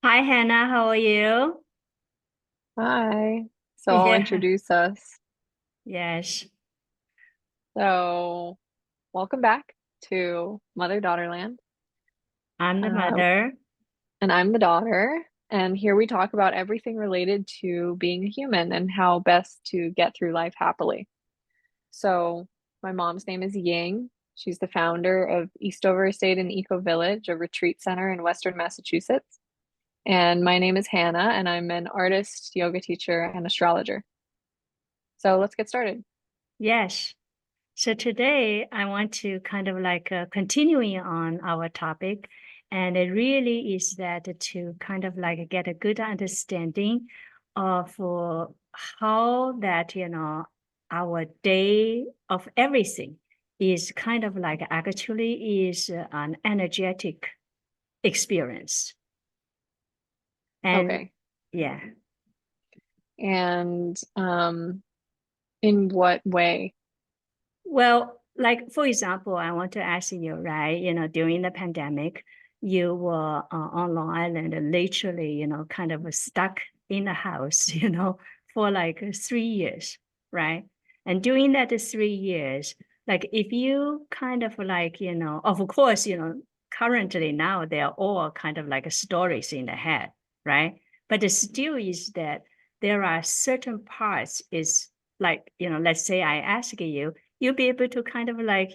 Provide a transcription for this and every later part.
Hi, Hannah. How are you? Hi. So I'll Yeah. introduce us. Yes. So welcome back to Mother Daughter Land. I'm the Um, mother. and I'm the daughter. And here we talk about everything related to being a human and how best to get through life happily. So my mom's name is Ying. She's the founder of Eastover Estate and Eco Village, a retreat center in Western Massachusetts. And my name is Hannah, and I'm an artist, yoga teacher, and astrologer. So let's get started. Yes. So today I want to kind of like continuing on our topic. And it really is that to kind of like get a good understanding of how that, our day of everything is kind of like actually is an energetic experience. And Okay. yeah. And in what way? Well, like for example, I want to ask you, right? During the pandemic, you were on Long Island, literally, kind of stuck in the house, for like 3 years, right? And during that 3 years, like if you kind of like, of course, currently now they're all kind of like stories in the head, right? But it still is that there are certain parts is like, let's say I ask you, you'll be able to kind of like,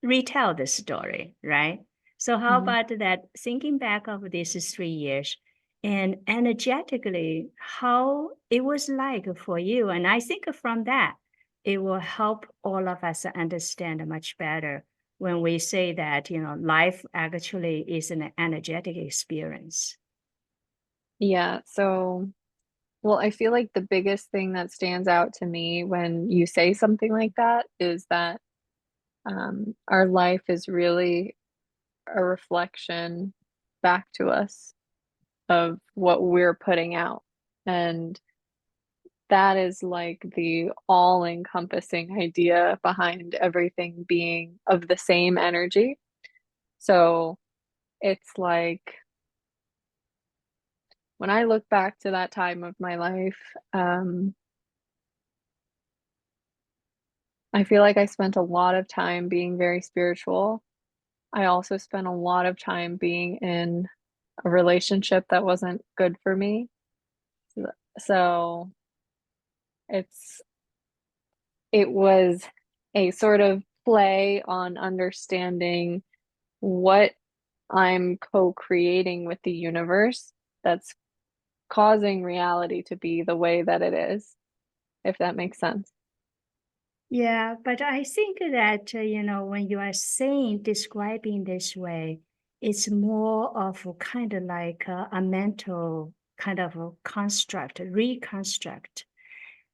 retell the story, right? So how Mhm. about that? Thinking back of these 3 years and energetically, how it was like for you. And I think from that, it will help all of us understand much better when we say that, life actually is an energetic experience. Yeah, so, well, I feel like the biggest thing that stands out to me when you say something like that is that our life is really a reflection back to us of what we're putting out. And that is like the all-encompassing idea behind everything being of the same energy. So it's like when I look back to that time of my life, I feel like I spent a lot of time being very spiritual. I also spent a lot of time being in a relationship that wasn't good for me. So it's it was a sort of play on understanding what I'm co-creating with the universe that's causing reality to be the way that it is, if that makes sense. Yeah, but I think that, when you are saying, describing this way, it's more of a kind of like a mental kind of a construct, reconstruct.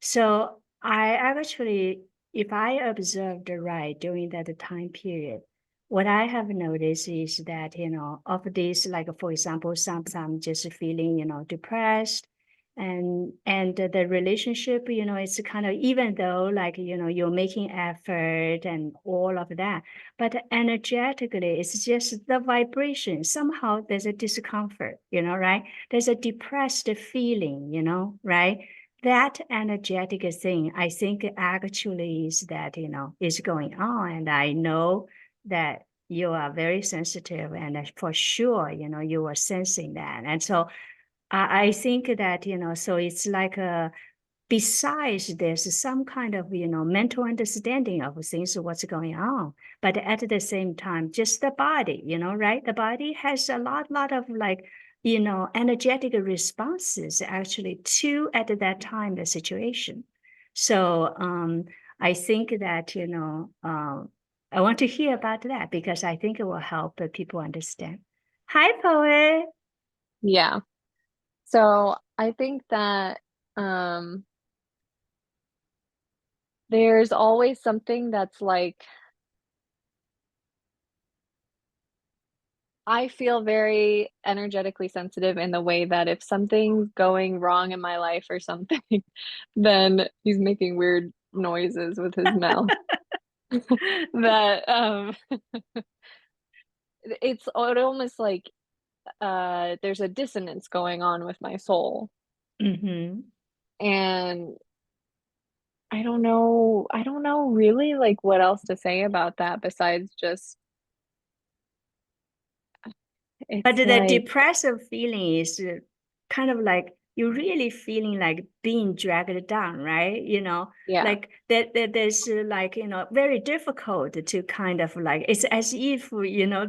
So I actually, if I observed right during that time period, what I have noticed is that, of this, like for example, sometimes just feeling, depressed and the relationship, it's kind of even though like, you're making effort and all of that, but energetically, it's just the vibration. Somehow there's a discomfort, right? There's a depressed feeling, right? That energetic thing, I think actually is that, is going on. And I know that you are very sensitive and for sure, you are sensing that. And so I think that, so it's like besides there's some kind of, mental understanding of things, what's going on. But at the same time, just the body, right? The body has a lot of like, energetic responses actually to at that time the situation. So I think that, I want to hear about that because I think it will help people understand. Hi, poet. Yeah. So I think that um, there's always something that's like, I feel very energetically sensitive in the way that if something's going wrong in my life or something, then he's making weird noises with his mouth. That it's it almost like there's a dissonance going on with my soul. Mm-hmm. And I don't know really like what else to say about that besides just But it's the like, depressive feeling is kind of like you're really feeling like being dragged down, right? yeah, Like that there's like, very difficult to kind of like, it's as if,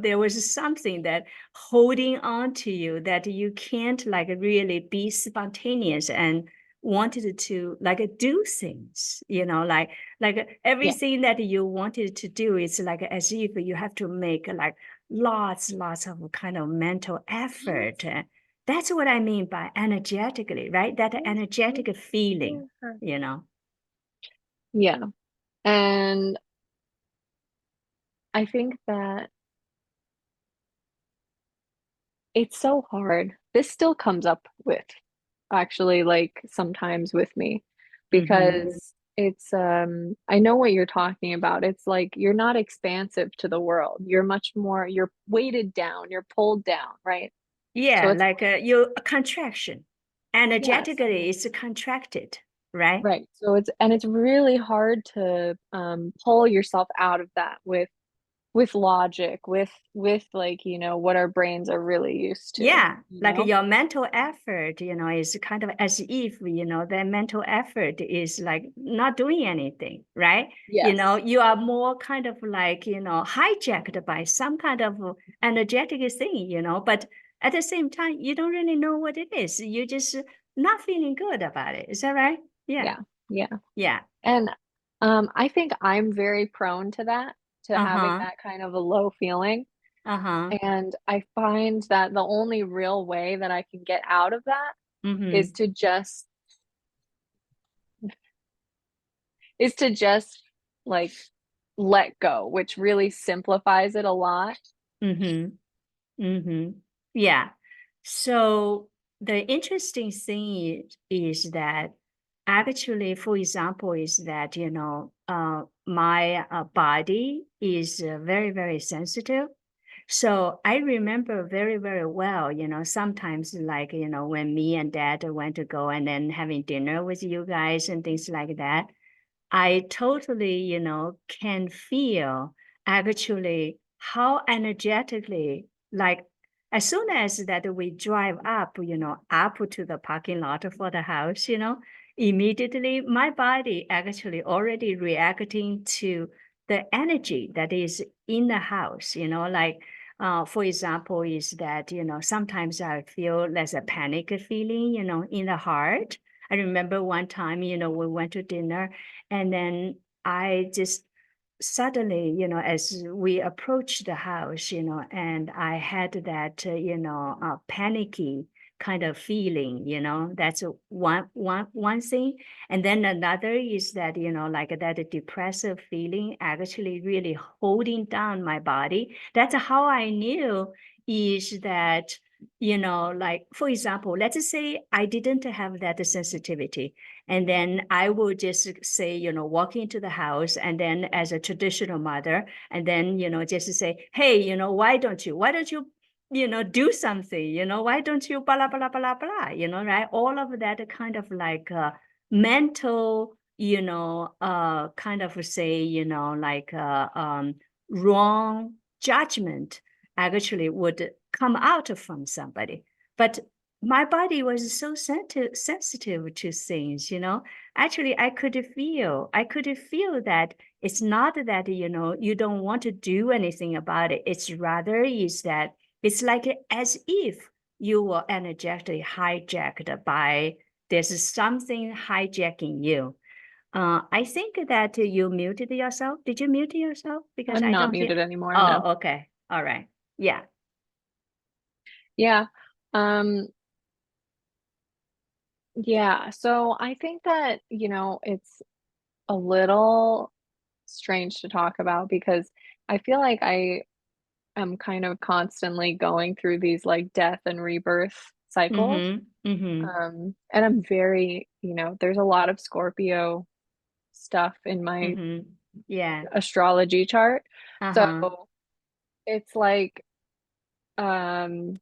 there was something that holding on to you that you can't like really be spontaneous and wanted to like do things, like yeah, everything that you wanted to do is like as if you have to make like lots of kind of mental effort. That's what I mean by energetically, right? That energetic feeling, you know. yeah. And I think that it's so hard. This still comes up with actually like sometimes with me Mm-hmm. because it's I know what you're talking about. It's like you're not expansive to the world. You're much more you're weighted down, you're pulled down, right? So Yeah, it's like you a contraction. yes. Energetically, it's contracted, right? Right. So it's and it's really hard to pull yourself out of that with logic, with like, you know, what our brains are really used to, Yeah, you like know? your mental effort, is kind of as if, the mental effort is like not doing anything, right? Yes. You are more kind of like, hijacked by some kind of energetic thing, but at the same time, you don't really know what it is. You're just not feeling good about it. Is that right? Yeah. Yeah. Yeah. Yeah. And I think I'm very prone to that, to having Uh-huh. that kind of a low feeling. Uh-huh. And I find that the only real way that I can get out of that is Mm-hmm. to just is to just like let go, which really simplifies it a lot. Mm-hmm. Mm-hmm. Yeah. So the interesting thing is that actually, for example, is that, my body is very, very sensitive. So I remember very, very well, sometimes like, when me and dad went to go and then having dinner with you guys and things like that. I totally, can feel actually how energetically, like as soon as that we drive up, up to the parking lot for the house, immediately my body actually already reacting to the energy that is in the house, like for example, is that, sometimes I feel there's a panic feeling, in the heart. I remember one time, we went to dinner and then I just suddenly, as we approached the house, and I had that, panicky kind of feeling, that's one thing. And then another is that, like that depressive feeling actually really holding down my body. That's how I knew is that, like, for example, let's say I didn't have that sensitivity. And then I will just say, walk into the house and then as a traditional mother, and then, just say, hey, why don't you, do something, why don't you, blah, blah, blah, blah, right? All of that kind of like mental, kind of say, like wrong judgment actually would come out from somebody. But my body was so sensitive to things, actually I could feel that it's not that, you don't want to do anything about it. It's rather is that it's like as if you were energetically hijacked by there's something hijacking you. I think that you muted yourself. Did you mute yourself? Because I'm I not don't hear. muted anymore, no. Oh, okay. All right. Yeah. Yeah. Um, yeah. So I think that, you know, it's a little strange to talk about because I feel like I am kind of constantly going through these like death and rebirth cycles. Mm-hmm. Mm-hmm. And I'm very, you know, there's a lot of Scorpio stuff in my Mm-hmm. Yeah. astrology chart. So Uh-huh. it's like, um,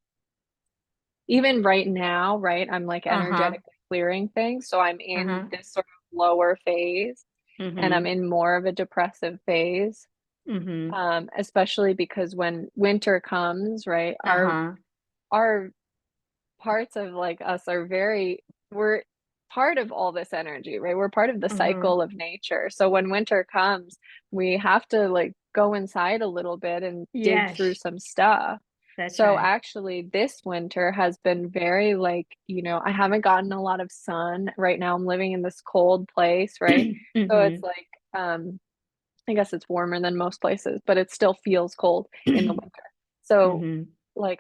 even right now, right, I'm like Uh-huh. energetically clearing things. So I'm in Uh-huh. this sort of lower phase and I'm Mm-hmm. in more of a depressive phase. Mm-hmm. Especially because when winter comes, right, Uh-huh. our parts of like us are very, we're part of all this energy, right? We're part of the Mm-hmm. cycle of nature. So when winter comes, we have to like go inside a little bit and dig through Yes, some stuff. that's So right. actually this winter has been very like, I haven't gotten a lot of sun. Right now I'm living in this cold place, right? So it's Mm-hmm. like I guess it's warmer than most places, but it still feels cold in the winter. So Mm-hmm. like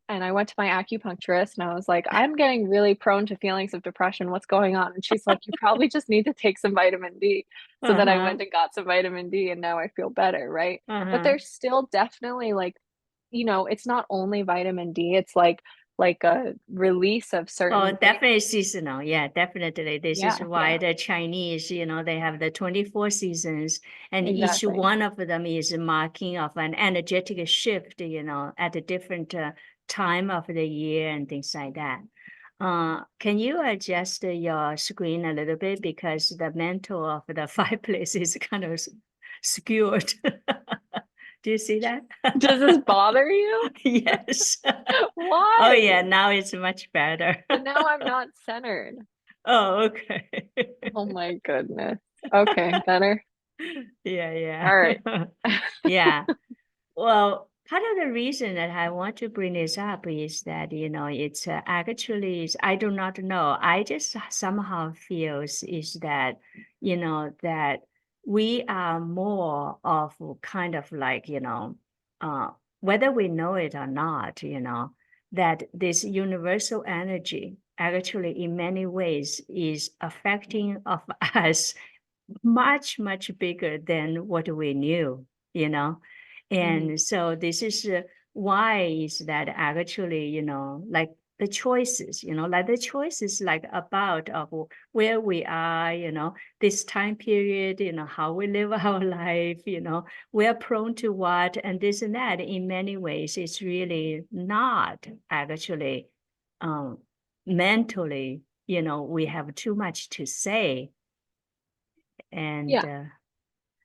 and I went to my acupuncturist and I was like, I'm getting really prone to feelings of depression. What's going on? And she's like, you probably just need to take some vitamin D. So then I Uh-huh. went and got some vitamin D and now I feel better, right? But Uh-huh. there's still definitely like, it's not only vitamin D, it's like a release of Oh, certain things. definitely seasonal. Yeah, definitely. This is Yeah, why yeah, the Chinese, they have the 24 seasons, and each exactly. one of them is marking of an energetic shift, at a different time of the year and things like that. Can you adjust your screen a little bit because the mantle of the fireplace is kind of skewed? Do you see that? Does this bother you? Yes. Oh yeah, Why? now it's much better. But now I'm not centered. Oh, okay. Oh my goodness. Okay, better. Yeah, All right. yeah. Yeah. Well, part of the reason that I want to bring this up is that, it's actually, I do not know. I just somehow feels is that, that we are more of kind of like, uh, whether we know it or not, that this universal energy actually in many ways is affecting of us much, much bigger than what we knew, you know. Mhm. And so this is why is that actually, like the choices, like the choices like about of where we are, this time period, how we live our life, we're prone to what and this and that. In many ways, it's really not actually um, mentally, we have too much to say and Yeah.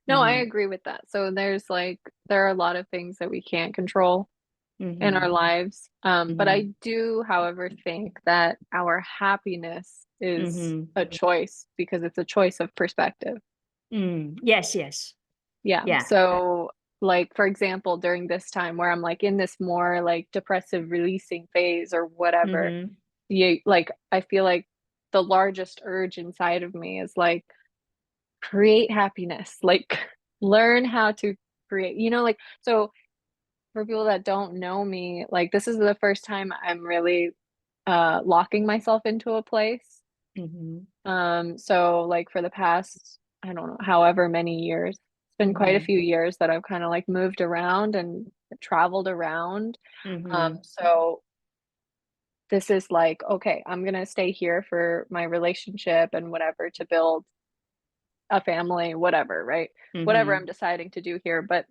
No, I mhm, agree with that. So there are a lot of things that we can't control in our mhm, lives. But I mhm, do, however, think that our happiness is mhm, a choice because it's a choice of perspective. yes, yes, Yeah. yeah, So like for example, during this time where I'm like in this more like depressive releasing phase or whatever, mhm, I feel like the largest urge inside of me is like create happiness, like learn how to create, like so for people that don't know me, like this is the first time I'm really locking myself into a place. mhm, So like for the past, I don't know, however many years, it's been quite a mhm, few years that I've kind of like moved around and traveled around. mhm, So this is like, okay, I'm gonna stay here for my relationship and whatever to build a family, whatever, right? Whatever I'm mhm, deciding to do here. But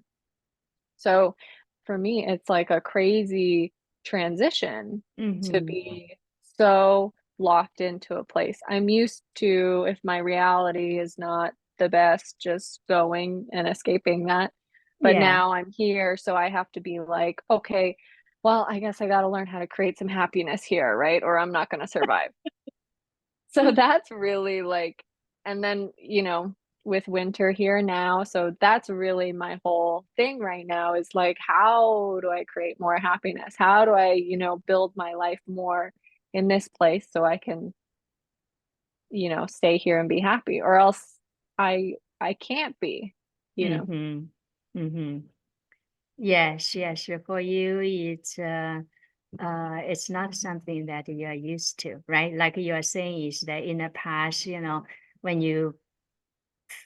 so for me, it's like a crazy transition to mhm, be so locked into a place. I'm used to, if my reality is not the best, just going and escaping that. But yeah. now I'm here, so I have to be like, okay, well, I guess I got to learn how to create some happiness here, right? Or I'm not going to survive. So that's really like, and then, with winter here now, so that's really my whole thing right now is like, how do I create more happiness? How do I, build my life more in this place so I can, stay here and be happy, or else I can't be, you know. Mhm, mhm. Yes, yes. For you, it's not something that you are used to, right? Like you are saying, is that in the past, when you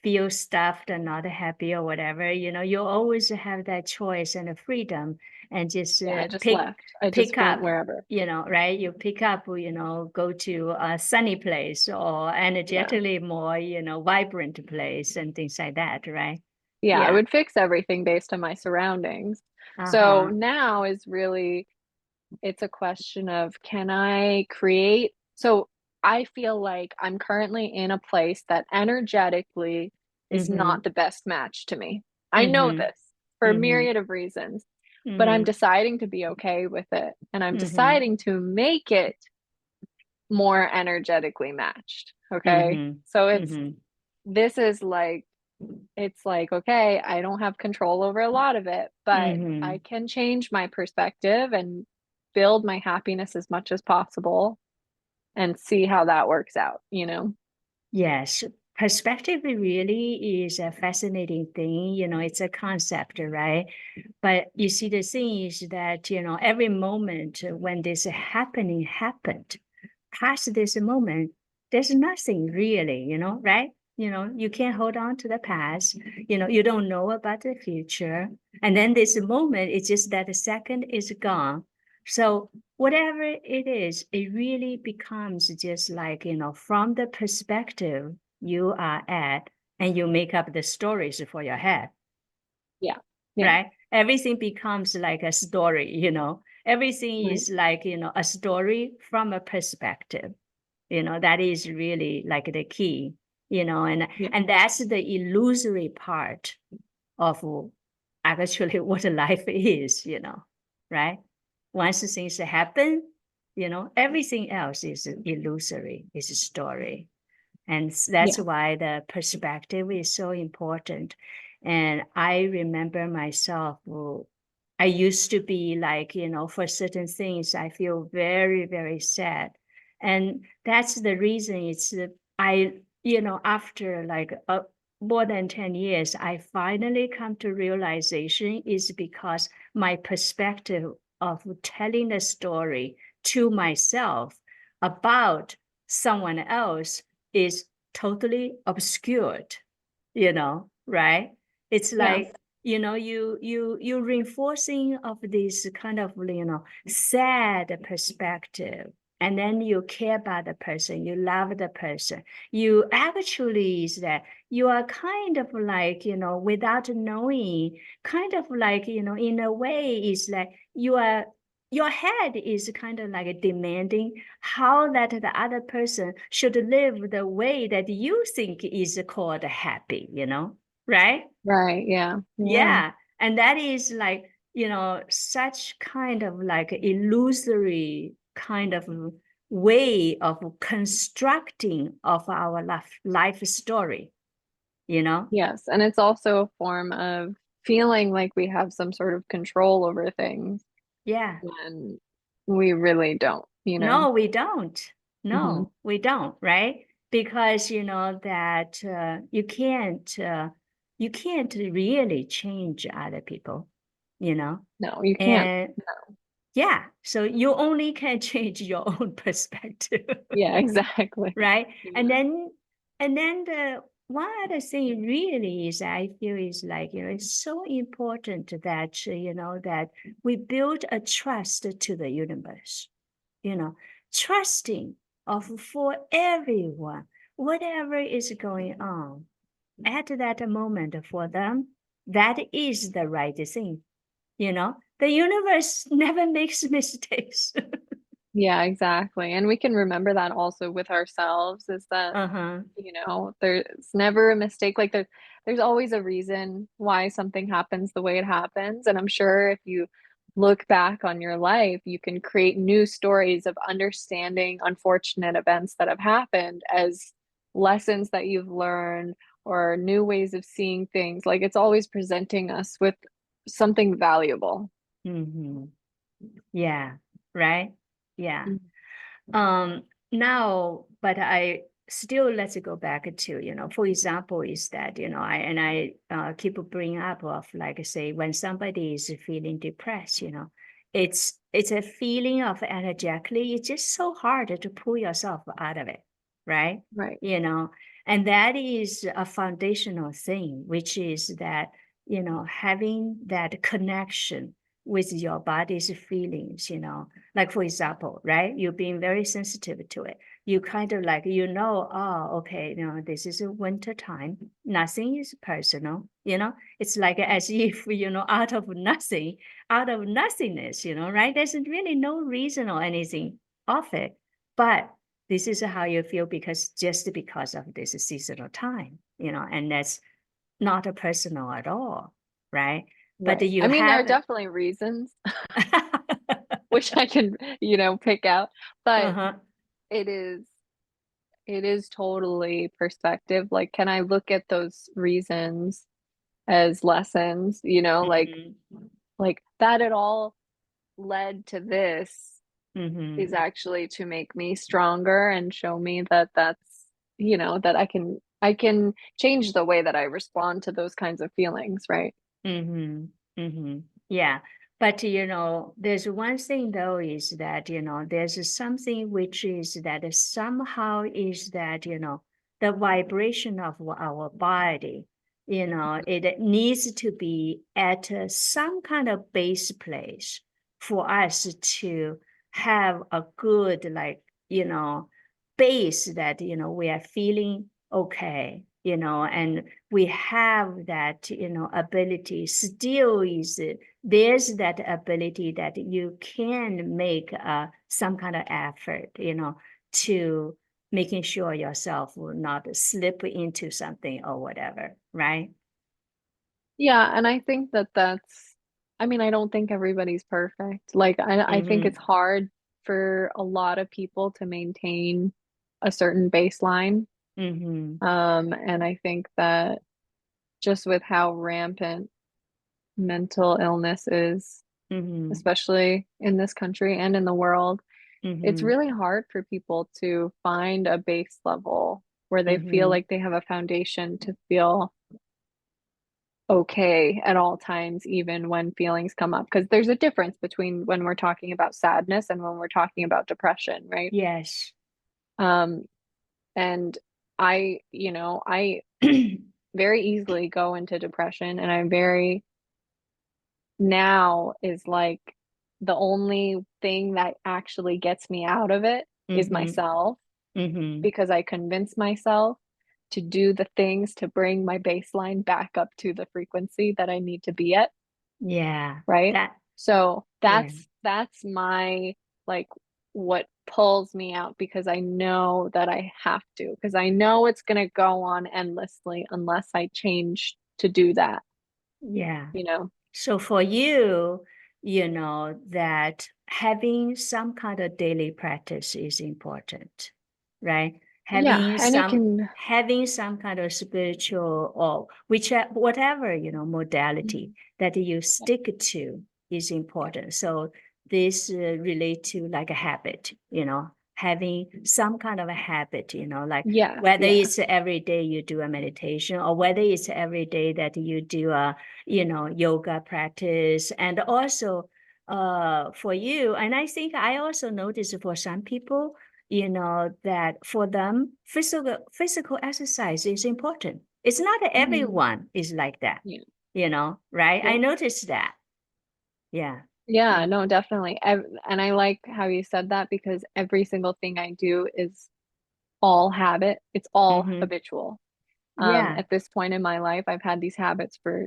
feel stuffed and not happy or whatever, you always have that choice and the freedom and just Yeah, I just left. I pick just went up, wherever. right? You pick up, go to a sunny place or Yeah. energetically more, vibrant place and things like that, right? Yeah, I Yeah. would fix everything based on my surroundings. So Uh-huh. now is really it's a question of, can I create? So I feel like I'm currently in a place that energetically is Mm-hmm. not the best match to me. I know Mm-hmm. this for a Mm-hmm. myriad of reasons, but I'm Mm-hmm. deciding to be okay with it. And I'm Mm-hmm. deciding to make it more energetically matched. Okay. Mm-hmm. So Mm-hmm. this is like, it's like, okay, I don't have control over a lot of it, but Mm-hmm. I can change my perspective and build my happiness as much as possible and see how that works out, you know? Yes, perspective really is a fascinating thing. It's a concept, right? But you see, the thing is that, every moment when this happening happened, past this moment, there's nothing really, right? You can't hold on to the past. You don't know about the future. And then this moment, it's just that the second is gone. So whatever it is, it really becomes just like, from the perspective you are at, and you make up the stories for your head, Yeah. Yeah. right? Everything becomes like a story. Everything Right. is like, a story from a perspective. That is really like the key, and Yeah. and that's the illusory part of actually what life is. Right? Once things happen, everything else is illusory, is a story. And that's Yeah. why the perspective is so important. And I remember myself, I used to be like, for certain things, I feel very, very sad. And that's the reason after like more than 10 years, I finally come to realization is because my perspective of telling a story to myself about someone else is totally obscured, right? It's Yeah. like, you reinforcing of this kind of, sad perspective. And then you care about the person, you love the person. You actually is that you are kind of like, without knowing, kind of like, in a way, is like your head is kind of like demanding how that the other person should live the way that you think is called happy, right? Right. Yeah. Yeah. Yeah. And that is like, such kind of like illusory kind of way of constructing of our life story. Yes. And it's also a form of feeling like we have some sort of control over things Yeah. when we really don't, you know? No, we don't. Hmm. No, we don't, right? Because that you can't really change other people, you know. No, you can't. And yeah, so you only can change your own perspective, Yeah, exactly. right? And Yeah. then the one other thing really is I feel is like, it's so important that that we build a trust to the universe, you know, trusting of for everyone, whatever is going on at that moment for them, that is the right thing. The universe never makes mistakes. Yeah, exactly. And we can remember that also with ourselves is that, Uh-huh. there's never a mistake. Like there's always a reason why something happens the way it happens. And I'm sure if you look back on your life, you can create new stories of understanding unfortunate events that have happened as lessons that you've learned or new ways of seeing things. Like it's always presenting us with something valuable. Mm-hmm. Yeah. Right. Yeah. Mhm. Um, Now, but I still, let's go back to, for example, is that, I keep bringing up of like, say, when somebody is feeling depressed, it's a feeling of energetically, it's just so hard to pull yourself out of it, right? Right. You know, and that is a foundational thing, which is that, having that connection with your body's feelings, like for example, right? You're being very sensitive to it. you kind of like, oh, okay, this is a winter time. Nothing is personal, It's like as if, out of nothingness, right? There's really no reason or anything of it. But this is how you feel just because of this seasonal time, and that's not a personal at all, right? But Right. you I mean, there are have, definitely reasons which I can, pick out, but uh-huh. it is it is totally perspective. Like, can I look at those reasons as lessons, Mm-hmm. like that it all led to this Mm-hmm. is actually to make me stronger and show me that that I can change the way that I respond to those kinds of feelings, right? Mm-hmm. Mm-hmm. Yeah. But there's one thing though is that, there's something which is that somehow is that, the vibration of our body, it needs to be at some kind of base place for us to have a good, like, base that, we are feeling okay, and we have that ability still is there's that ability that you can make some kind of effort to making sure yourself will not slip into something or whatever, right? Yeah, and I think I mean, I don't think everybody's perfect. Like, I think Mm-hmm. it's hard for a lot of people to maintain a certain baseline. Mm-hmm. And I think that just with how rampant mental illness is, Mm-hmm. especially in this country and in the world, it's Mm-hmm. really hard for people to find a base level where they feel Mm-hmm. like they have a foundation to feel okay at all times, even when feelings come up. Because there's a difference between when we're talking about sadness and when we're talking about depression, right? Yes. Um, and I very easily go into depression, and I very now is like the only thing that actually gets me out of it is Mm-hmm. myself, Mm-hmm. because I convince myself to do the things to bring my baseline back up to the frequency that I need to be at, Yeah. right? That. So Yeah. that's my, like, what pulls me out, because I know that I have to, because I know it's going to go on endlessly unless I change to do that, Yeah. you know? So for you, that having some kind of daily practice is important, right? Yeah, Having and it some can. having some kind of spiritual or whatever, modality that you Yeah, stick to is yeah, important. So this relate to like a habit, having some kind of a habit, like yeah, whether yeah, it's every day you do a meditation or whether it's every day that you do a yoga practice. And also for you, and I think I also noticed for some people, that for them, physical exercise is important. It's not mhm, everyone is like that, yeah, right? I yeah. noticed that. Yeah. Yeah, Yeah. no, definitely. And I like how you said that, because every single thing I do is all habit. It's all Mm-hmm. habitual. Yeah. At this point in my life, I've had these habits for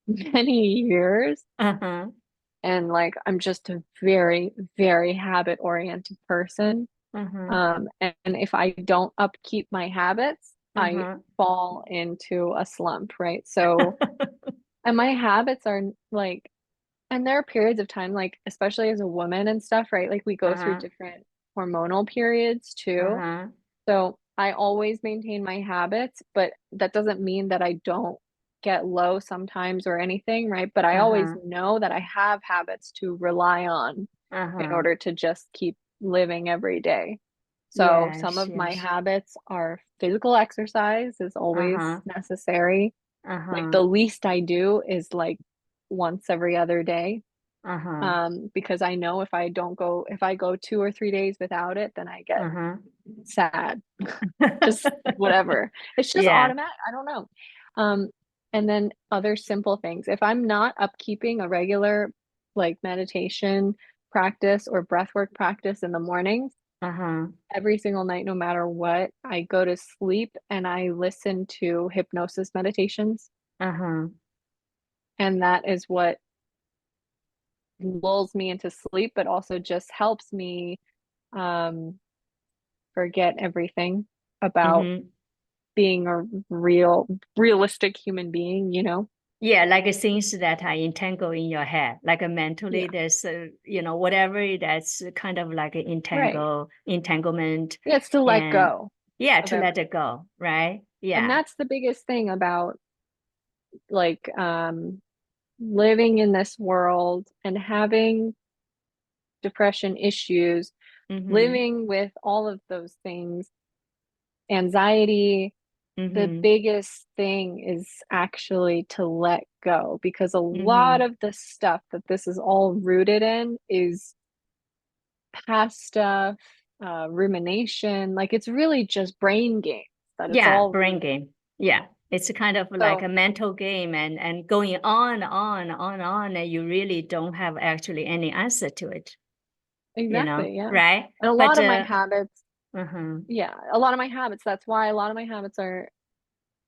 many years, Uh-huh. and like I'm just a very, very habit oriented person. Uh-huh. And if I don't upkeep my habits, I Uh-huh. fall into a slump, right? So, and my habits are like, and there are periods of time, like, especially as a woman and stuff, right? Like, we go through Uh-huh. different hormonal periods too. Uh-huh. So I always maintain my habits, but that doesn't mean that I don't get low sometimes or anything, right? But I always Uh-huh. know that I have habits to rely on in Uh-huh. order to just keep living every day. So some Yes, of my yes. habits are physical exercise is always Uh-huh. necessary. Like, Uh-huh. the least I do is like once every other day. Uh-huh. Because I know if I go 2 or 3 days without it, then I get Uh-huh. sad. Just whatever. It's just Yeah. automatic. I don't know. Um, and then other simple things. If I'm not upkeeping a regular, like, meditation practice or breathwork practice in the mornings, Uh-huh. Every single night, no matter what, I go to sleep and I listen to hypnosis meditations. Uh-huh. And that is what lulls me into sleep, but also just helps me um, forget everything about Mm-hmm. being a realistic human being, you know? Yeah, like things that are entangled in your head, like mentally, Yeah, there's whatever that's kind of like an right. entanglement, Yeah, it's to let and go yeah, of to let it everything. go, right? And Yeah. that's the biggest thing about like living in this world and having depression issues, Mm-hmm. living with all of those things, anxiety. The Mm-hmm. biggest thing is actually to let go because a lot Mm-hmm. of the stuff that this is all rooted in is past stuff, rumination. Like it's really just brain games that it's Yeah, all brain rooted in. game. Yeah. It's kind of like a So, mental game, and going on, and you really don't have actually any answer to it, exactly, yeah. right? And a lot But of my habits, uh-huh. yeah, a lot of my habits, that's why a lot of my habits are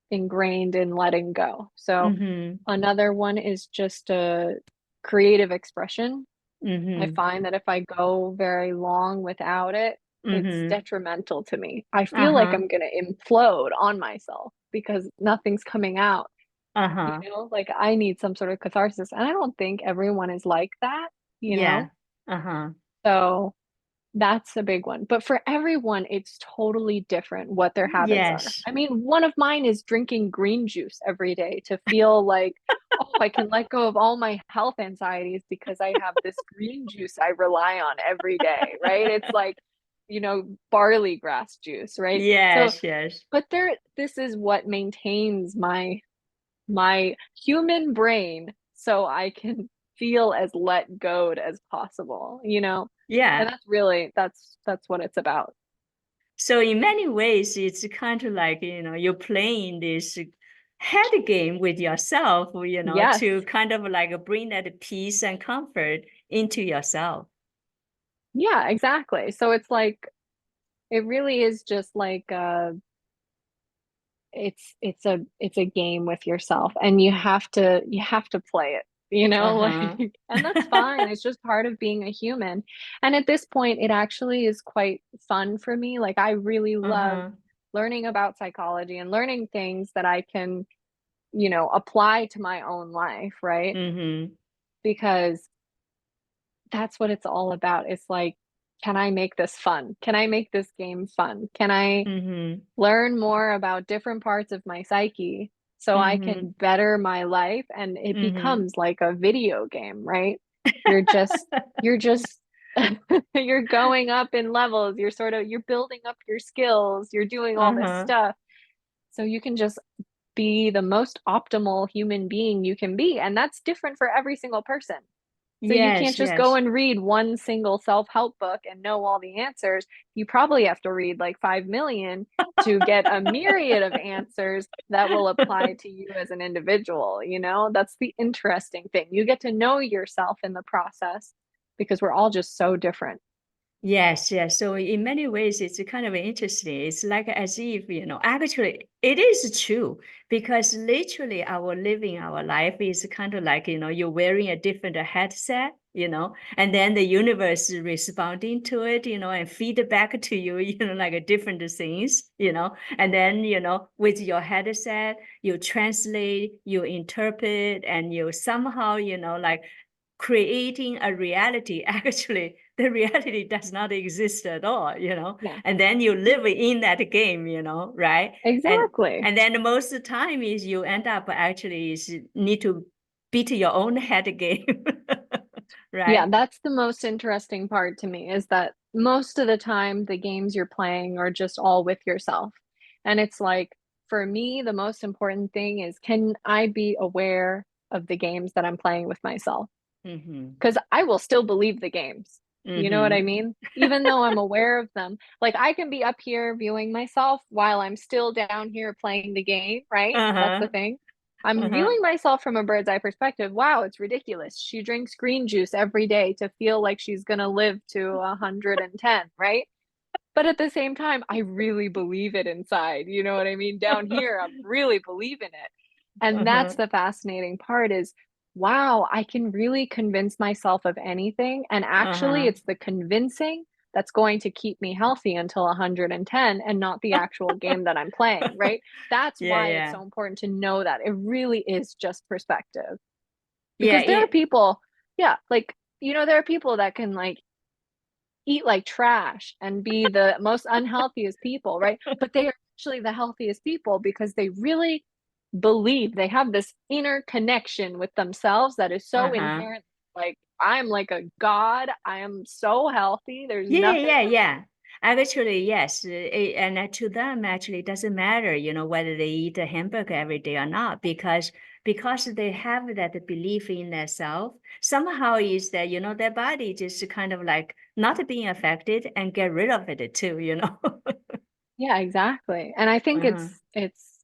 ingrained in letting go. So, Mm-hmm. another one is just a creative expression. I Mm-hmm. find that if I go very long without it, it's Mm-hmm. detrimental to me. I feel like Uh-huh. I'm gonna implode on myself because nothing's coming out. You Uh-huh. know, like I need some sort of catharsis. And I don't think everyone is like that, you know? Yeah. Uh-huh. So that's a big one. But for everyone, it's totally different what their habits are. Yes. I mean, one of mine is drinking green juice every day to feel like, oh, I can let go of all my health anxieties because I have this green juice I rely on every day, right? It's like, barley grass juice, right? So, Yes, yes. but this is what maintains my human brain so I can feel as let go as possible, you know? And Yeah. that's really that's what it's about. So in many ways, it's kind of like, you're playing this head game with yourself, Yes. to kind of like bring that peace and comfort into yourself. Yeah, exactly. So it's like it really is just like it's a game with yourself and you have to play it, Uh-huh. like and that's fine. It's just part of being a human. And at this point it actually is quite fun for me. Like I really love Uh-huh. learning about psychology and learning things that I can apply to my own life, right? Mm-hmm. Because that's what it's all about. It's like, can I make this fun? Can I make this game fun? Can I Mm-hmm. learn more about different parts of my psyche so I Mm-hmm. can better my life? And it Mm-hmm. becomes like a video game, right? You're just, you're just, you're going up in levels. You're building up your skills. You're doing all this Uh-huh. stuff. So you can just be the most optimal human being you can be. And that's different for every single person. So you can't Yes, just go yes. and read one single self-help book and know all the answers. You probably have to read like 5 million to get a myriad of answers that will apply to you as an individual, you know? That's the interesting thing. You get to know yourself in the process because we're all just so different. Yes, yes. So in many ways, it's kind of interesting. It's like as if, actually it is true because literally our living our life is kind of like, you're wearing a different headset, and then the universe is responding to it, and feed back to you, like a different things, and then, with your headset, you translate, you interpret, and you somehow, like creating a reality. Actually the reality does not exist at all, Yeah. and then you live in that game, right? and Exactly. and then most of the time is you end up actually is need to beat your own head game. Yeah, Right. that's the most interesting part to me is that most of the time the games you're playing are just all with yourself. And it's like, for me, the most important thing is can I be aware of the games that I'm playing with myself? Mm-hmm. Because I will still believe the games. You know what I Mm-hmm. mean? Even though I'm aware of them. Like I can be up here viewing myself while I'm still down here playing the game, right? That's the Uh-huh. thing. I'm Uh-huh. viewing myself from a bird's eye perspective. Wow, it's ridiculous. She drinks green juice every day to feel like she's gonna live to 110, right? but at the same time, I really believe it inside. You know what I mean? Down here, I'm really believing it. And that's Uh-huh. the fascinating part is, wow, I can really convince myself of anything. And actually, Uh-huh. it's the convincing that's going to keep me healthy until 110 and not the actual game that I'm playing, right? That's Yeah, why it's yeah. so important to know that it really is just perspective. Yeah, Because there are it people, yeah, like, there are people that can like eat like trash and be the most unhealthiest people, right? But they are actually the healthiest people because they really believe they have this inner connection with themselves that is so uh-huh. inherent. Like, I'm like a god. I am so healthy. There's Yeah, nothing yeah, wrong. yeah. Actually, yes. And to them, actually, it doesn't matter, whether they eat a hamburger every day or not, because they have that belief in themselves. Somehow is that, their body just kind of like not being affected and get rid of it too. Yeah, exactly. And I think Uh-huh. it's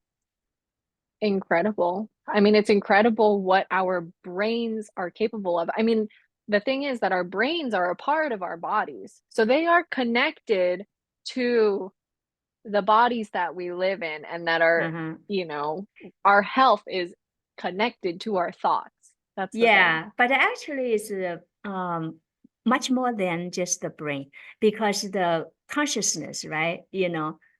incredible. I mean, it's incredible what our brains are capable of. I mean, the thing is that our brains are a part of our bodies. So they are connected to the bodies that we live in and that are, Uh-huh. you know, our health is connected to our thoughts. That's the thing. Yeah, but actually it's much more than just the brain because the consciousness, right?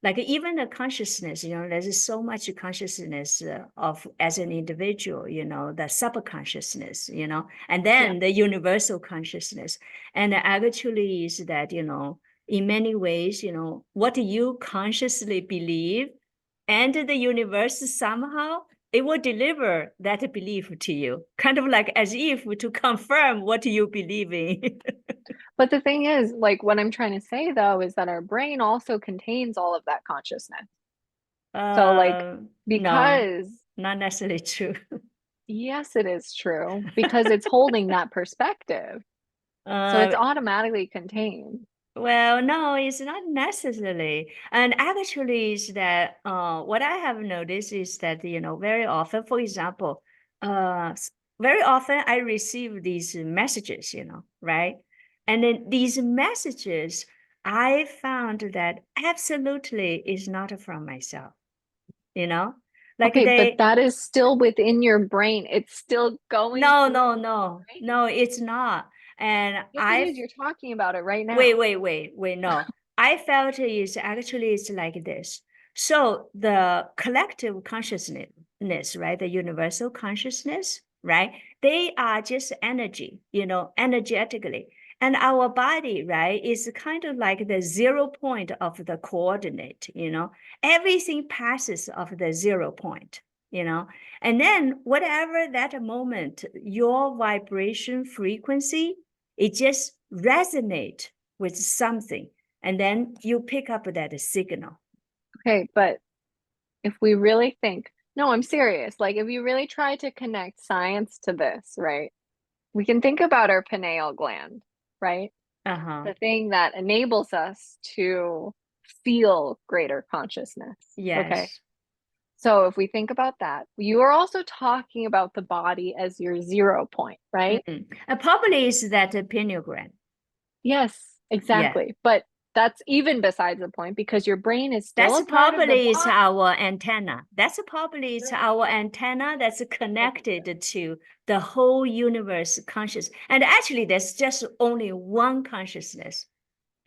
Like even the consciousness, there's so much consciousness of as an individual, the subconsciousness, and Yeah. then the universal consciousness. And actually is that, in many ways, what you consciously believe and the universe somehow it will deliver that belief to you, kind of like as if to confirm what you believe in. But the thing is, like what I'm trying to say though, is that our brain also contains all of that consciousness. So like uh, no, because not necessarily true. yes, it is true because it's holding that perspective. So it's Uh, automatically contained. well, no, it's not necessarily. And actually, is that what I have noticed is that, very often, for example, very often I receive these messages, right? And then these messages, I found that absolutely is not from myself, you know? Like Okay, but they, that is still within your brain. It's still going no, through no, your no, brain. no, it's not. And Yes, it is. You're talking about it right wait, now. wait, wait, wait, no. I felt is actually it's like this. So the collective consciousness, right? The universal consciousness, right? They are just energy, energetically. And our body, right, is kind of like the 0 point of the coordinate. Everything passes of the 0 point, you know. And then whatever that moment, your vibration frequency, it just resonate with something, and then you pick up that signal. Okay, but if we really think, no, I'm serious. Like if you really try to connect science to this, right? We can think about our pineal gland, right? Uh-huh. The thing that enables us to feel greater consciousness. Okay. Yes. So if we think about that, you are also talking about the body as your 0 point, right? Mm-hmm. Probably is that a pineal gland. Yes, Yeah. exactly. But that's even besides the point because your brain is still That's a part of the probably is body. our antenna. That's probably is Right. our antenna that's Okay, connected to the whole universe conscious. And actually, there's just only one consciousness,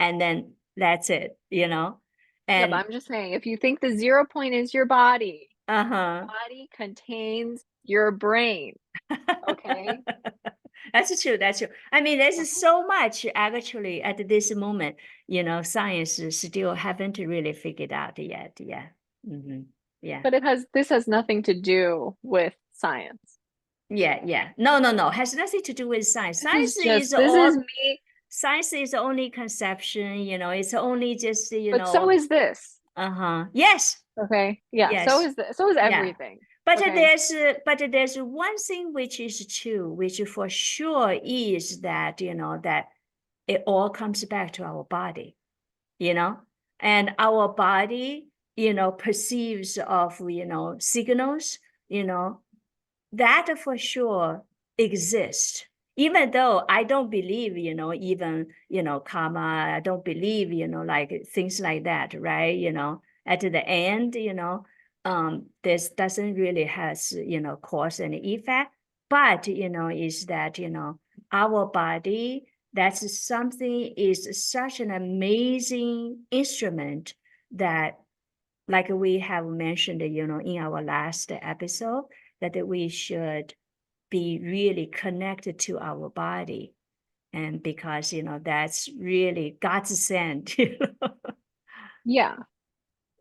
and then that's it. yeah, but And I'm just saying, if you think the 0 point is your uh-huh. body contains your brain, okay? That's true. That's true. I mean, there's Uh-huh. so much actually at this moment, science still haven't really figured out yet. Yeah. Hmm. Yeah. But this has nothing to do with science. Yeah. Yeah. No, no, no. Has nothing to do with science. This is me, Science is only conception, it's only just, but so is this. uh-huh. Yes. Okay? Yeah, Yes. so is Yeah. everything. But Okay? there's one thing which is true, which for sure is that, that it all comes back to our body, you know, and our body, perceives of, signals, that for sure exist. even though I don't believe, even, karma, I don't believe, like things like that, right? At the end, this doesn't really has, cause and effect, but, is that, our body, that's something is such an amazing instrument that, like we have mentioned, in our last episode, that we should be really connected to our body. And because, that's really God's sent. Yeah.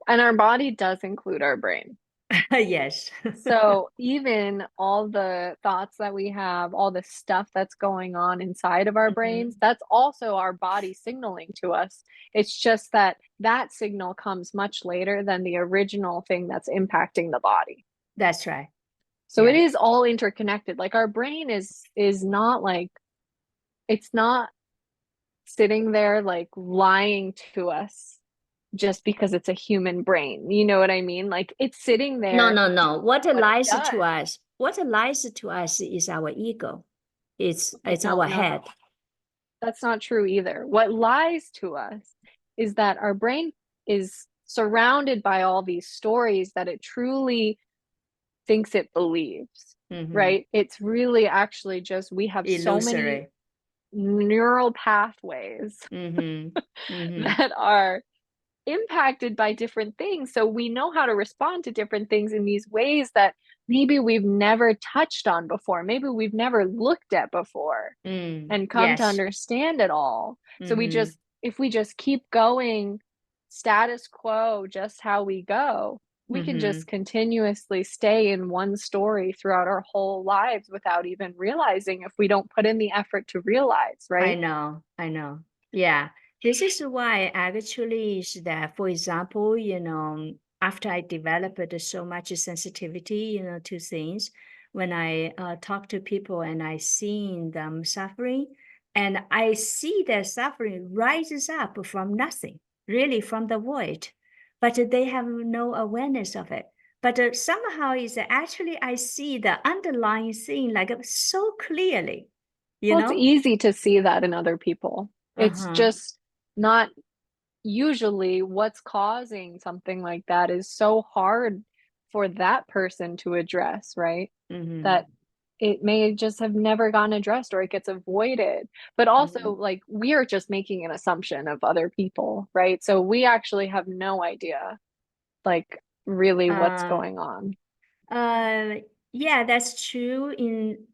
And our body does include our brain. Yes. So even all the thoughts that we have, all the stuff that's going on inside of our brains, Mhm. that's also our body signaling to us. It's just that that signal comes much later than the original thing that's impacting the body. That's right. So it Yeah. is all interconnected. Like our brain is not like it's not sitting there like lying to us just because it's a human brain. You know what I mean? Like it's sitting No, there no, no. What what it lies to does. us, is our ego. Okay, It's no, our no, no. head. That's not true either. What lies to us is that our brain is surrounded by all these stories that it truly thinks it believes, Mm-hmm. right? It's really actually just we have so many Illusory. neural pathways Mm-hmm. Mm-hmm. that are impacted by different things. So we know how to respond to different things in these ways that maybe we've never touched on before, maybe we've never looked at before and come to Yes. understand it all. So Mm-hmm. if we just keep going status quo, just how we go, we can Mm-hmm. just continuously stay in one story throughout our whole lives without even realizing if we don't put in the effort to realize, I right? know, I know. Yeah. This is why actually is that, for example, after I developed so much sensitivity, to things, when I talk to people and I see them suffering, and I see their suffering rises up from nothing, really from the void, but they have no awareness of it. But somehow is actually I see the underlying thing like so clearly, you Well, it's know? easy to see that in other people. It's Uh-huh. just not usually what's causing something like that is so hard for that person to address, right? Mm-hmm. That it may just have never gotten addressed or it gets avoided. But also, Mm-hmm. like, we are just making an assumption of other people, right? So we actually have no idea, like, really what's Uh, going on. uh, yeah, that's true in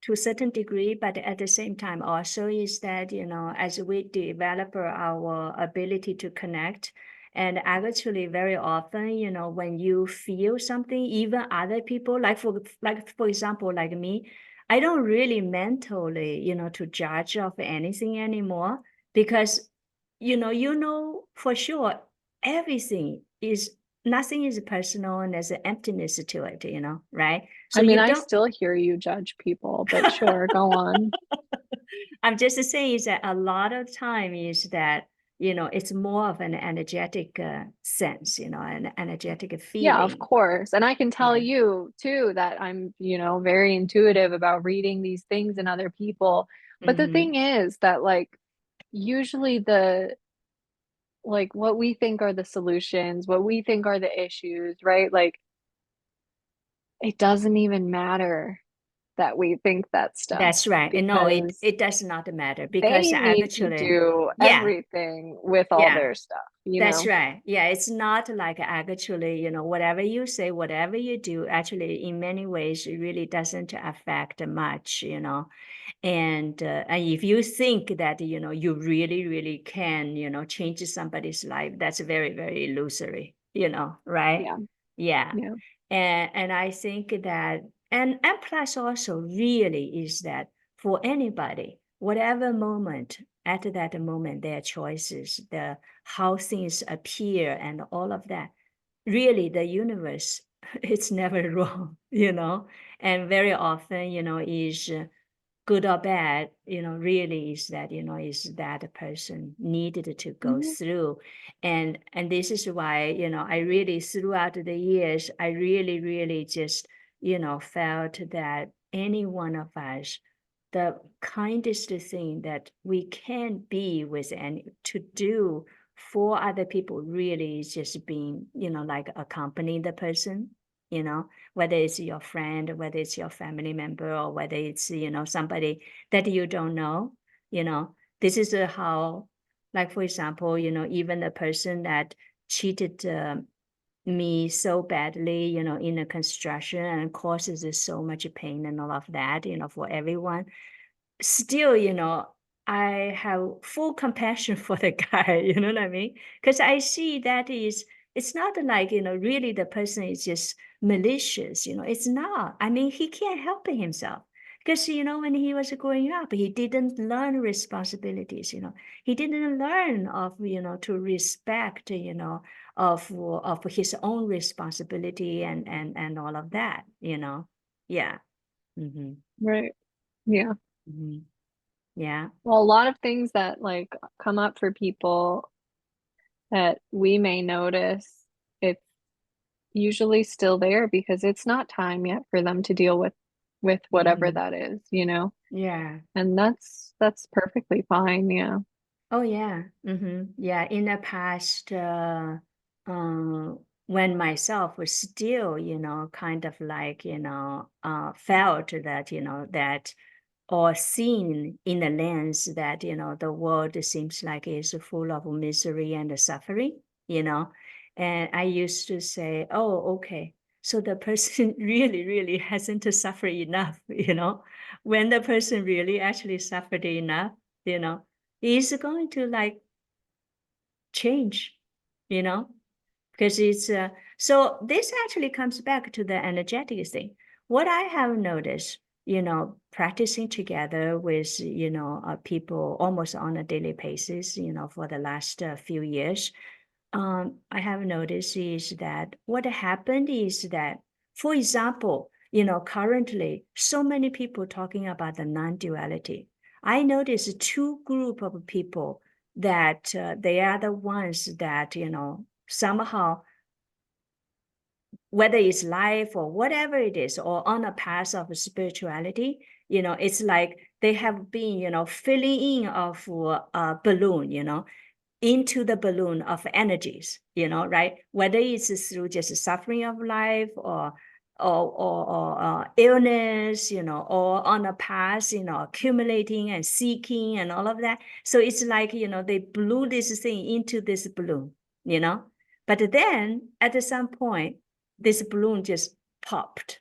to a certain degree, but at the same time also is that, as we develop our ability to connect, and actually very often, when you feel something, even other people, like for example, like me, I don't really mentally, to judge of anything anymore because for sure everything is nothing is personal and there's an emptiness to it, right? So I mean, you I don't. still hear you judge people, but sure, go on. I'm just saying is that a lot of time is that, it's more of an energetic sense, an energetic Yeah, of feeling. course. And I can tell Yeah. you too that I'm, very intuitive about reading these things in other people. But the Mm-hmm. thing is that like usually like what we think are the solutions, what we think are the issues, right? Like it doesn't even matter that we think that stuff That's right. And no, it, because it does not matter because they need to actually, do yeah, everything with all yeah. their stuff, That's right. Yeah, it's not like actually, whatever you say, whatever you do, actually, in many ways, it really doesn't affect much, and if you think that, you really, really can, change somebody's life, that's very, very illusory, right? Yeah, Yeah. yeah. And I think that, and plus also really is that for anybody, whatever moment, at that moment, their choices, the how things appear and all of that, really the universe, it's never wrong, and very often, is good or bad, really is that, is that person needed to go Mhm. through. And this is why, I really throughout the years, I really, really just, felt that any one of us, the kindest thing that we can be with and to do for other people really is just being, like accompanying the person, whether it's your friend, whether it's your family member, or whether it's, somebody that you don't know, this is how, like, for example, even the person that cheated me so badly, in the construction and causes so much pain and all of that, for everyone. Still, I have full compassion for the guy, you know what I mean? Because I see that it's not like, really the person is just malicious, it's not. I mean, he can't help it himself. Because, when he was growing up, he didn't learn responsibilities, he didn't learn of, to respect, of his own responsibility and all of that, Yeah. Mm-hmm. Right. Yeah. Mm-hmm. Yeah. Well, a lot of things that like come up for people that we may notice, it's usually still there because it's not time yet for them to deal with whatever Mm-hmm. that is, you know? Yeah. And that's perfectly fine, yeah. Oh, yeah. Mm-hmm. Yeah. In the past, uh, when myself was still, kind of like, felt that, that or seen in the lens that, the world seems like it's full of misery and suffering, And I used to say, oh, okay. So the person really, really hasn't suffered enough, When the person really actually suffered enough, is going to like change, you know, because it's so this actually comes back to the energetic thing. What I have noticed, practicing together with, people almost on a daily basis, for the last few years, I have noticed is that what happened is that, for example, currently so many people talking about the non-duality. I noticed two group of people that they are the ones that, somehow, whether it's life or whatever it is, or on a path of spirituality, it's like they have been, filling in of a balloon, into the balloon of energies, right? Whether it's through just suffering of life or illness, or on a path, accumulating and seeking and all of that. So it's like, they blew this thing into this balloon, But then at some point, this balloon just popped,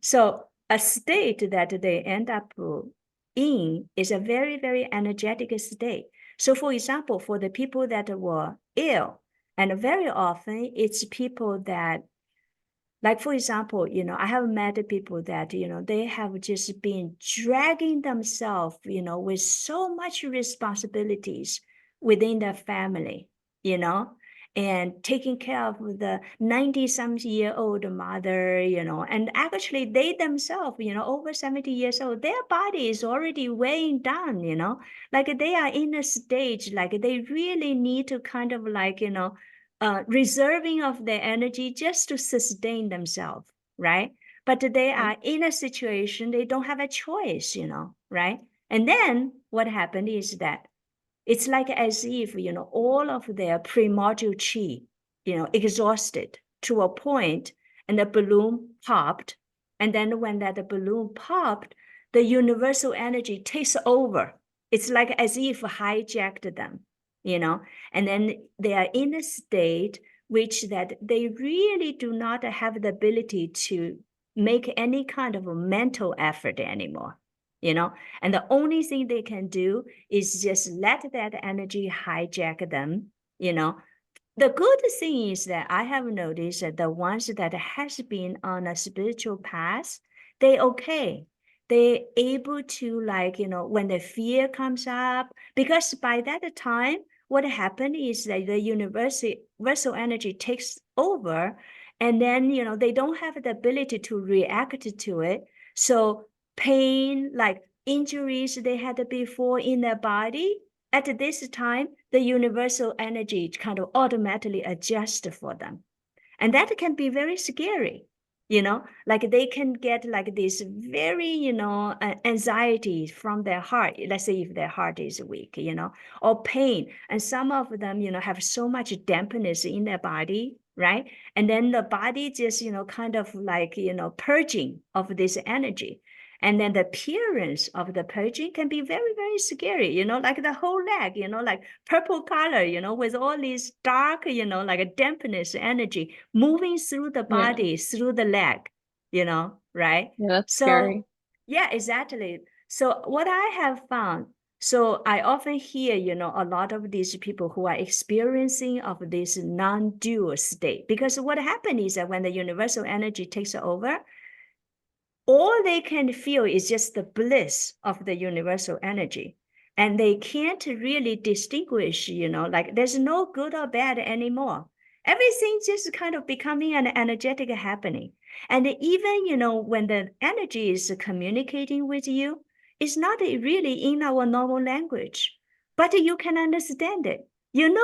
So a state that they end up in is a very, very energetic state. So for example, for the people that were ill, and very often it's people that, like, for example, I have met people that, they have just been dragging themselves, with so much responsibilities within their family, and taking care of the 90-some-year-old mother, and actually they themselves, over 70 years old, their body is already weighing down, like they are in a stage, like they really need to kind of like, reserving of their energy just to sustain themselves, right? But they are in a situation, they don't have a choice, right? And then what happened is that it's like as if, all of their primordial chi, exhausted to a point, and the balloon popped. And then when that balloon popped, the universal energy takes over. It's like as if hijacked them, and then they are in a state which that they really do not have the ability to make any kind of a mental effort anymore, and the only thing they can do is just let that energy hijack them, The good thing is that I have noticed that the ones that has been on a spiritual path, they okay. They able to, like, when the fear comes up, because by that time, what happened is that the universal energy takes over, and then, they don't have the ability to react to it. So pain, like injuries they had before in their body, at this time, the universal energy kind of automatically adjusts for them. And that can be very scary, like they can get like this very, anxiety from their heart. Let's say if their heart is weak, or pain. And some of them, have so much dampness in their body, right? And then the body just, kind of like, purging of this energy. And then the appearance of the purging can be very, very scary, like the whole leg, like purple color, with all these dark, like a dampness energy moving through the Yeah. body, through the leg, right? Yeah, that's scary. So, yeah, exactly. So, what I have found, so I often hear, a lot of these people who are experiencing of this non-dual state, because what happens is that when the universal energy takes over, all they can feel is just the bliss of the universal energy. And they can't really distinguish, like there's no good or bad anymore. Everything just kind of becoming an energetic happening. And even, when the energy is communicating with you, it's not really in our normal language, but you can understand it. You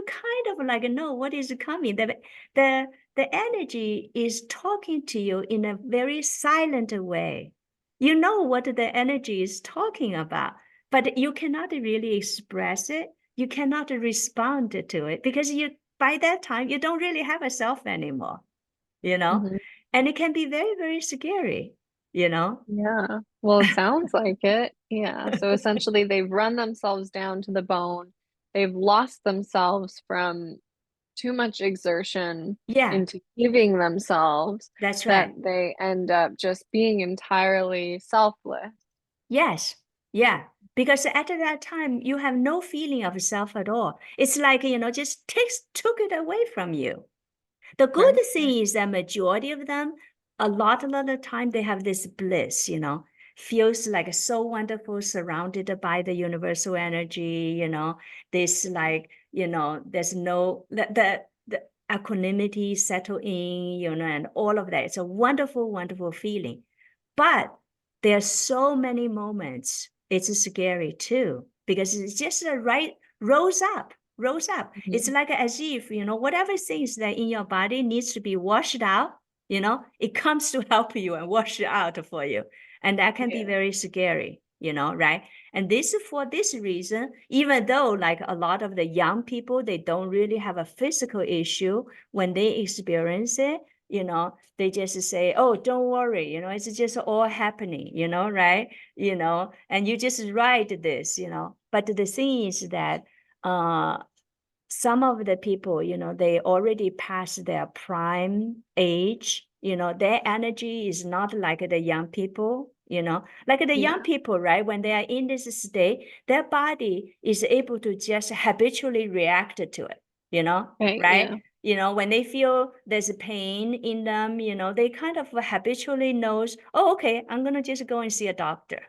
kind of like know what is coming. The the energy is talking to you in a very silent way. You know what the energy is talking about, but you cannot really express it. You cannot respond to it because by that time you don't really have a self anymore, you know? Hmm. And it can be very, very scary, you know? Yeah. Well, it sounds like it. Yeah. So essentially, they've run themselves down to the bone. They've lost themselves from too much exertion Yeah, into giving themselves that's that right. they end up just being entirely selfless. Yes. Yeah. Because at that time, you have no feeling of self at all. It's like, just took it away from you. The good Right. thing is that majority of them, a lot of the time, they have this bliss, feels like so wonderful, surrounded by the universal energy, this like, there's no, the equanimity settle in, and all of that. It's a wonderful, wonderful feeling. But there are so many moments, it's scary too, because it's just right, rose up. It's Mhm. like as if, whatever things that in your body needs to be washed out, it comes to help you and wash it out for you. And that can be Yeah. very scary, right? And this for this reason, even though like a lot of the young people, they don't really have a physical issue when they experience it, they just say, oh, don't worry, it's just all happening, right? And you just write this, but the thing is that uh, some of the people, they already passed their prime age, their energy is not like the young people, like the young Yeah. people, right? When they are in this state, their body is able to just habitually react to it, Right. right? Yeah. When they feel there's pain in them, they kind of habitually knows, oh, okay, I'm going to just go and see a doctor,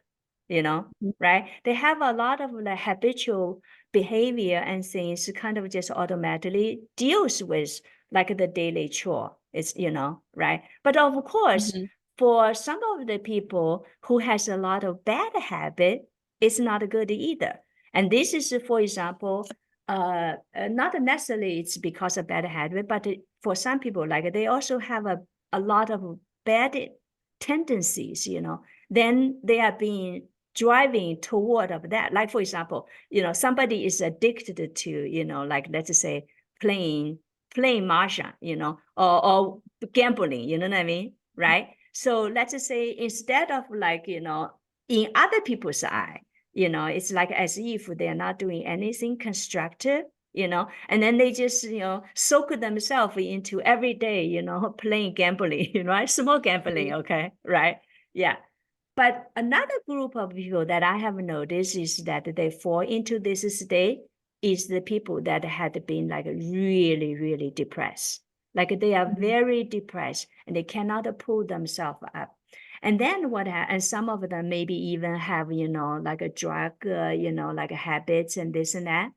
you know, Mhm. right? They have a lot of the habitual behavior and things kind of just automatically deals with like the daily chore. It's, right? But of course, Mhm. for some of the people who has a lot of bad habit, it's not good either. And this is, for example, not necessarily it's because of bad habit, but for some people, like they also have a lot of bad tendencies, then they are being driving toward of that. Like for example, somebody is addicted to, like let's say playing mahjong, or gambling, you know what I mean? Right? So let's just say instead of like, in other people's eye, it's like as if they're not doing anything constructive, and then they just, soak themselves into every day, playing gambling, right? Small gambling, Mhm. okay, right? Yeah. But another group of people that I have noticed is that they fall into this state is the people that had been like really, really depressed. Like they are Mhm. very depressed and they cannot pull themselves up. And then and some of them maybe even have, like a drug, like habits and this and that,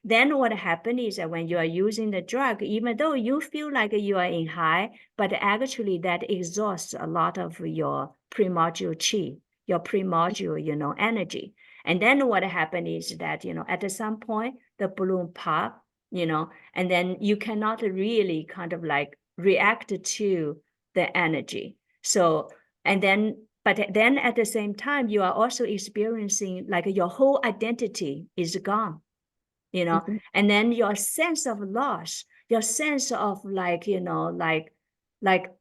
Then what happened is that when you are using the drug, even though you feel like you are in high, but actually that exhausts a lot of your primordial chi, your primordial, energy. And then what happened is that, at some point the balloon pop, and then you cannot really kind of like react to the energy. So, and then, but then at the same time, you are also experiencing like your whole identity is gone, Mhm. and then your sense of loss, your sense of like, like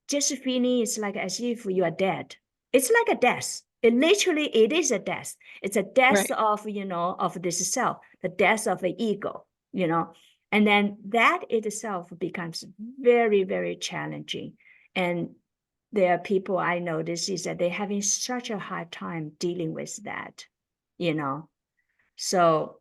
just feeling is like as if you are dead. It's like a death. It is a death. It's a death Right. of, of this self, the death of the ego. And then that itself becomes very, very challenging. And there are people I notice is that they're having such a hard time dealing with that, you know. So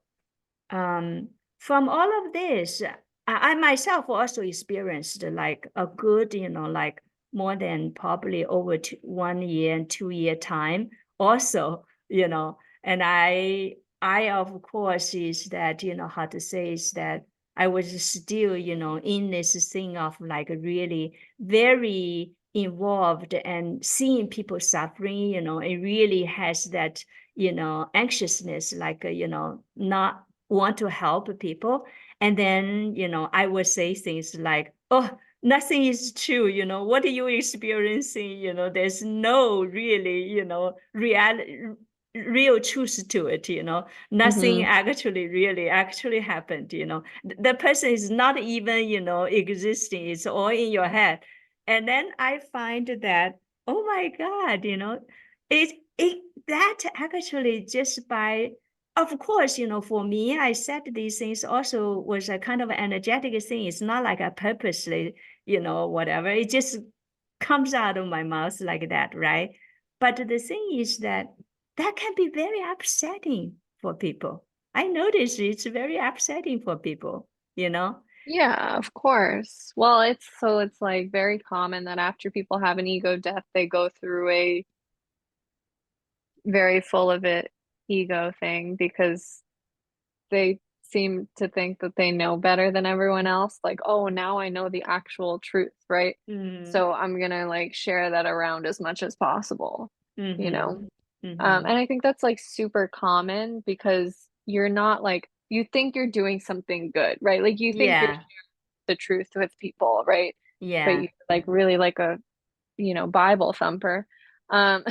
from all of this, I myself also experienced like a good, like more than probably over 1 year and 2 year time also, and I of course is that, how to say is that I was still, in this thing of like really very involved and seeing people suffering, it really has that, anxiousness, like, not want to help people. And then, I would say things like, oh, nothing is true. What are you experiencing? There's no really, real truth to it. Nothing Hmm. actually really actually happened. The person is not even, existing. It's all in your head. And then I find that, oh my God, it that actually just by, of course, for me, I said these things also was a kind of energetic thing. It's not like a purposely, whatever. It just comes out of my mouth like that, right? But the thing is that that can be very upsetting for people. I notice it's very upsetting for people. Yeah, of course. Well, it's like very common that after people have an ego death, they go through a very full of it ego thing because they seem to think that they know better than everyone else. Like, oh, now I know the actual truth, right? Mm, So I'm gonna like share that around as much as possible, you know? mm-hmm, mm-hmm. And I think that's like super common because you're not like, you think you're doing something good, right? Like you think you're Yeah, sharing the truth with people, right? But yeah. you're like really like a, Bible thumper. Um,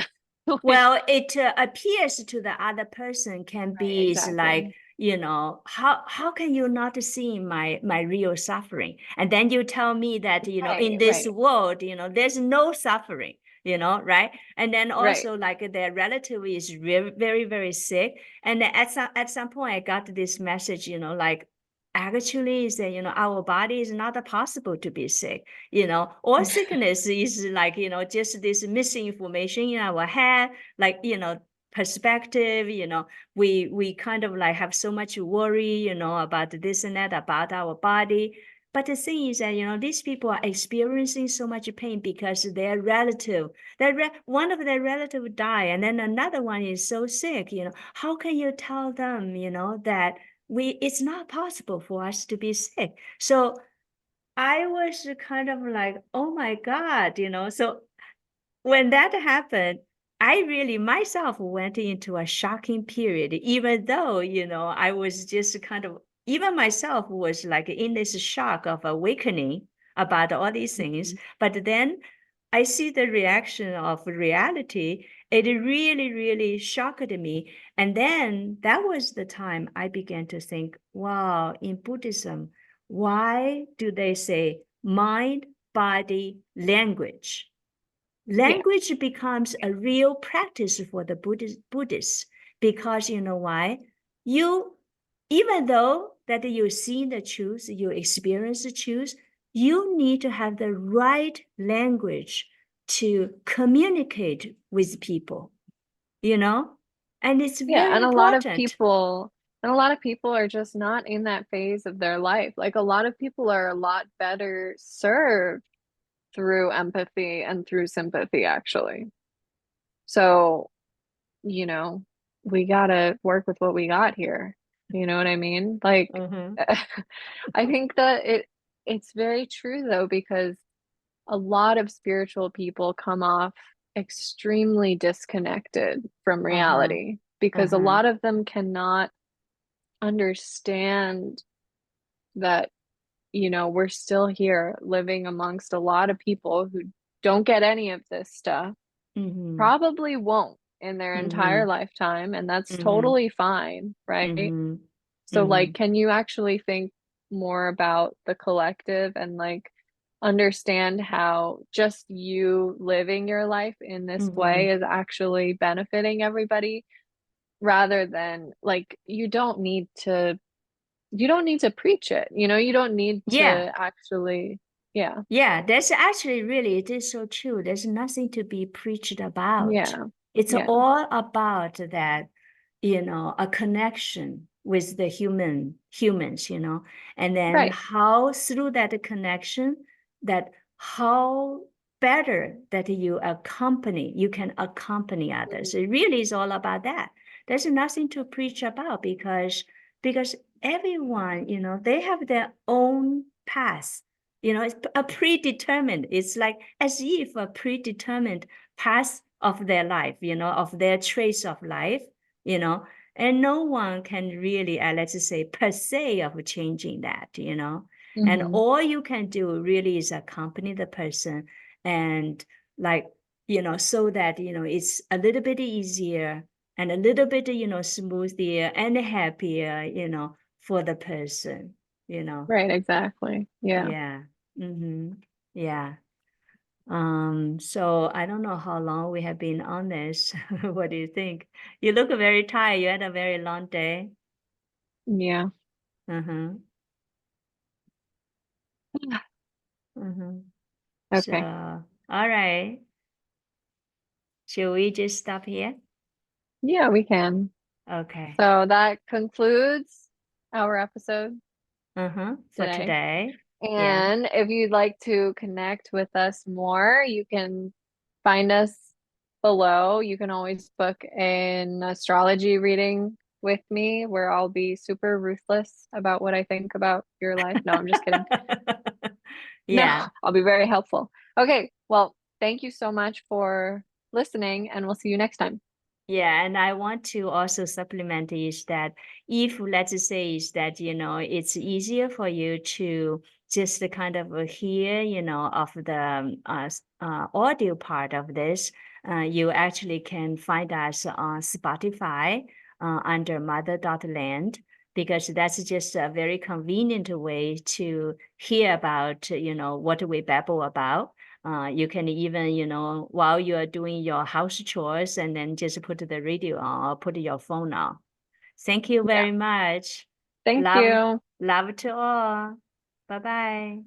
like, Well, it appears to the other person can right, be is like, exactly. how can you not see my real suffering? And then you tell me that, in Right, this right, world, there's no suffering, right? And then right. also like their relative is very, very, very sick. And then at some point I got this message, like actually is that, our body is not possible to be sick. All sickness is like, just this missing information in our head, like, perspective, we kind of like have so much worry, about this and that, about our body. But the thing is that, these people are experiencing so much pain because their relative, one of their relative die, and then another one is so sick, how can you tell them, that it's not possible for us to be sick? So I was kind of like, oh my God, So when that happened, I really myself went into a shocking period, even though, I was just kind of, even myself was like in this shock of awakening about all these things. Mhm. But then I see the reaction of reality. It really, really shocked me. And then that was the time I began to think, wow, in Buddhism, why do they say mind, body, language? Yeah, Language becomes a real practice for the Buddhists, because you know why? You, even though that you see the truth, you experience the truth, you need to have the right language to communicate with people, you know? And it's yeah, very important. and a lot of people are just not in that phase of their life. Like a lot of people are a lot better served through empathy and through sympathy, actually. So, you know, we gotta work with what we got here. You know what I mean? Like, Mhm. I think that it's very true though, because a lot of spiritual people come off extremely disconnected from Uh-huh. reality because a Uh-huh. lot of them cannot understand that you know, we're still here living amongst a lot of people who don't get any of this stuff, Mm-hmm. probably won't in their entire Mm-hmm. lifetime, and that's Mm-hmm. totally fine, right? Mm-hmm. So Mm-hmm. like, can you actually think more about the collective and like understand how just you living your life in this Mm-hmm. way is actually benefiting everybody rather than like you don't need to preach it. You know, you don't need Yeah. to actually, yeah, Yeah, that's actually really, it is so true. There's nothing to be preached about. yeah, It's yeah, all about that, a connection with the humans, and then right. how through that connection, that how better that you can accompany others. It really is all about that. There's nothing to preach about because everyone, they have their own path. It's a predetermined. It's like as if a predetermined path of their life, of their trace of life, you know, and no one can really, let's just say, per se of changing that. And Mm-hmm. all you can do really is accompany the person and like, so that, it's a little bit easier and a little bit, smoother and happier, for the person. Right, exactly. Yeah. Yeah. Mm-hmm. Yeah. So I don't know how long we have been on this. What do you think? You look very tired. You had a very long day. Yeah. Uh-huh. Mm-hmm. So, Okay. all right. Should we just stop here? Yeah, we can. Okay. So that concludes our episode Uh-huh. For today. today. Yeah. And if you'd like to connect with us more, you can find us below. You can always book an astrology reading with me where I'll be super ruthless about what I think about your life. No, I'm just kidding. No, Yeah. I'll be very helpful. Okay, well, thank you so much for listening, and we'll see you next time. Yeah, and I want to also supplement is that if let's say is that it's easier for you to just kind of hear of the audio part of this, you actually can find us on Spotify under mother.land because that's just a very convenient way to hear about what we babble about. You can even, while you are doing your house chores and then just put the radio on or put your phone on. Thank you Yeah, very much. thank Love, you. love to all. Bye bye.